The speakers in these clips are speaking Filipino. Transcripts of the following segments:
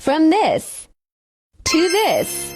From this to this.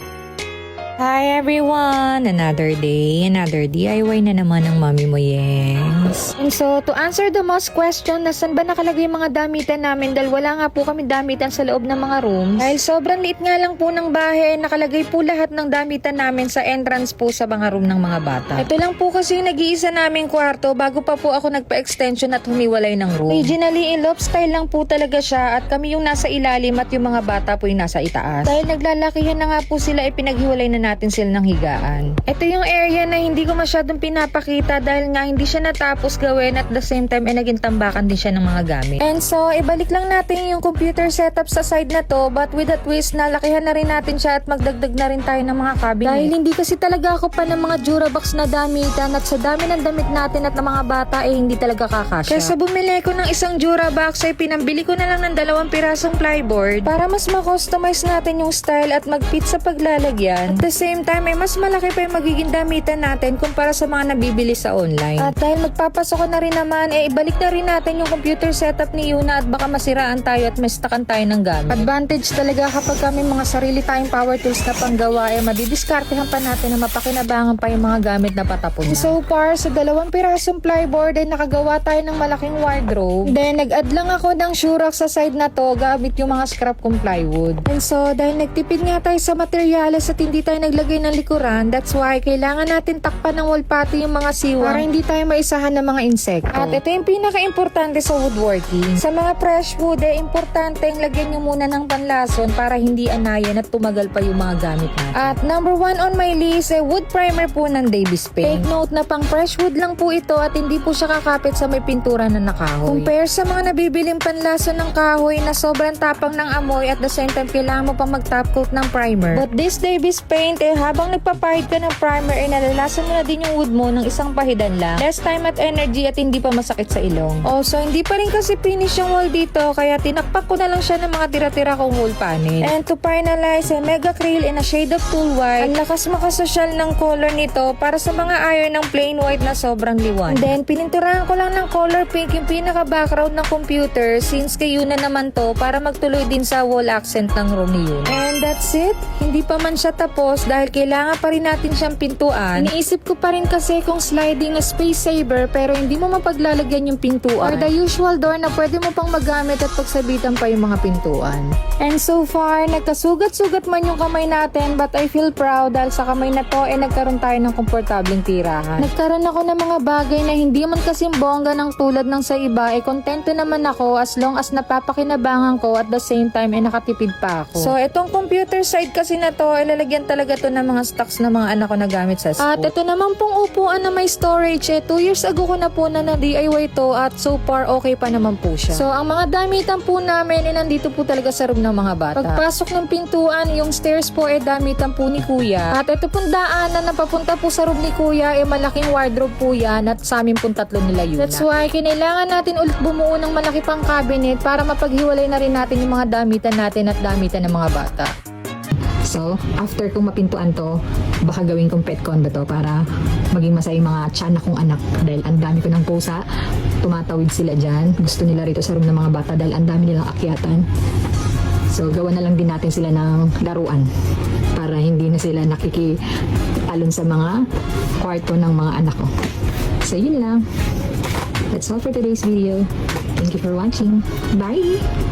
Hi everyone! Another day, another DIY na naman ng Mami Moyengs. And so, to answer the most question, nasan ba nakalagay yung mga damitan namin dahil wala nga po kami damitan sa loob ng mga rooms. Dahil sobrang liit nga lang po ng bahay, nakalagay po lahat ng damitan namin sa entrance po sa mga room ng mga bata. Ito lang po kasi yung nag-iisa naming kwarto bago pa po ako nagpa-extension at humiwalay ng room. Originally, in-loft style lang po talaga siya at kami yung nasa ilalim at yung mga bata po yung nasa itaas. Dahil naglalakihan na nga po sila, ipinaghiwalay na natin sila ng higaan. Ito yung area na hindi ko masyadong pinapakita dahil nga hindi siya natapos gawin at the same time ay naging tambakan din siya ng mga gamit. And so, ibalik lang natin yung computer setup sa side na to but with a twist na lakihan na rin natin siya at magdagdag na rin tayo ng mga cabinet. Dahil hindi kasi talaga ako pa ng mga Durabox na damitan at sa dami ng damit natin at ng mga bata hindi talaga kakasya. Kaya sa bumili ko ng isang Durabox ay pinambili ko na lang ng 2 pirasong plyboard para mas ma-customize natin yung style at mag-fit sa paglalagyan. At the same time ay mas malaki pa yung magiging damitan natin kumpara sa mga nabibili sa online. At dahil magpapasok na rin naman, ibalik na rin natin yung computer setup ni Yuna at baka masiraan tayo at mastakan tayo ng gamit. Advantage talaga kapag kami mga sarili tayong power tools na panggawa madidiskartehan pa natin na mapakinabangan pa yung mga gamit na patapon na. So far, sa 2 pirasong plyboard ay nakagawa tayo ng malaking wardrobe. Then, nag-add lang ako ng Shurax sa side na to gamit yung mga scrap kong plywood. And so, dahil nagtipid nga tayo sa materyales at hindi tayo naglagay ng likuran, that's why kailangan natin takpan ng wall pati yung mga siwang para hindi tayo maisahan ng mga insekto. At ito yung pinaka-importante sa woodworking. Sa mga fresh wood, importante yung lagyan nyo muna ng panlason para hindi anayan at tumagal pa yung mga gamit natin. At number 1 on my list, wood primer po ng Davis Paint. Take note na pang fresh wood lang po ito at hindi po siya kakapit sa may pintura na nakahoy. Compare sa mga nabibiling panlason ng kahoy na sobrang tapang ng amoy at the same time kailangan mo pang mag-top coat ng primer. But this Davis Paint, habang nagpapahid ka ng primer, nalalasan mo na din yung wood mo ng isang pahidan lang. Less time at energy at hindi pa masakit sa ilong. Also, hindi pa rin kasi finish yung wall dito, kaya tinakpak ko na lang siya ng mga tira-tira kong wall panel. And to finalize, Mega Acryl in a shade of cool white. Ang lakas makasosyal ng color nito para sa mga ayaw ng plain white na sobrang liwan. And then, pininturahan ko lang ng color pink yung pinaka-background ng computer since kayo na naman to para magtuloy din sa wall accent ng room ni Yun. And that's it. Hindi pa man siya tapos dahil kailangan pa rin natin siyang pintuan. Iniisip ko pa rin kasi kung sliding na space saver pero hindi mo mapaglalagyan yung pintuan. Or the usual door na pwede mo pang magamit at pagsabitan pa yung mga pintuan. And so far, nagkasugat-sugat man yung kamay natin but I feel proud dahil sa kamay na to nagkaroon tayo ng komportableng tirahan. Nagkaroon ako ng mga bagay na hindi man kasing bongga ng tulad ng sa iba, kontento naman ako as long as napapakinabangan ko at the same time nakatipid pa ako. So, itong computer side kasi na to, ilalagyan talaga to ng mga stocks na mga anak ko na gamit sa school. At ito naman pong upuan na may storage, 2 years ago ko na po na DIY to at so far okay pa naman po siya. So, ang mga damitan po namin nandito po talaga sa room ng mga bata. Pagpasok ng pintuan, yung stairs po damitan po ni Kuya. At ito pong daanan na papunta po sa room ni Kuya malaking wardrobe po yan at sa amin pong 3 nila yun. That's why kinailangan natin ulit bumuo ng malaki pang cabinet para mapaghiwalay na rin natin yung mga damitan natin at damitan ng mga bata. So, after kong mapintuan to, baka gawin kong pet condo to para maging masaya yung mga tiyanak kong anak. Dahil ang dami ko ng pusa, tumatawid sila dyan. Gusto nila rito sa room ng mga bata dahil ang dami nilang akyatan. So, gawa na lang din natin sila ng laruan para hindi na sila nakikialon sa mga kwarto ng mga anak ko. So, yun lang. That's all for today's video. Thank you for watching. Bye!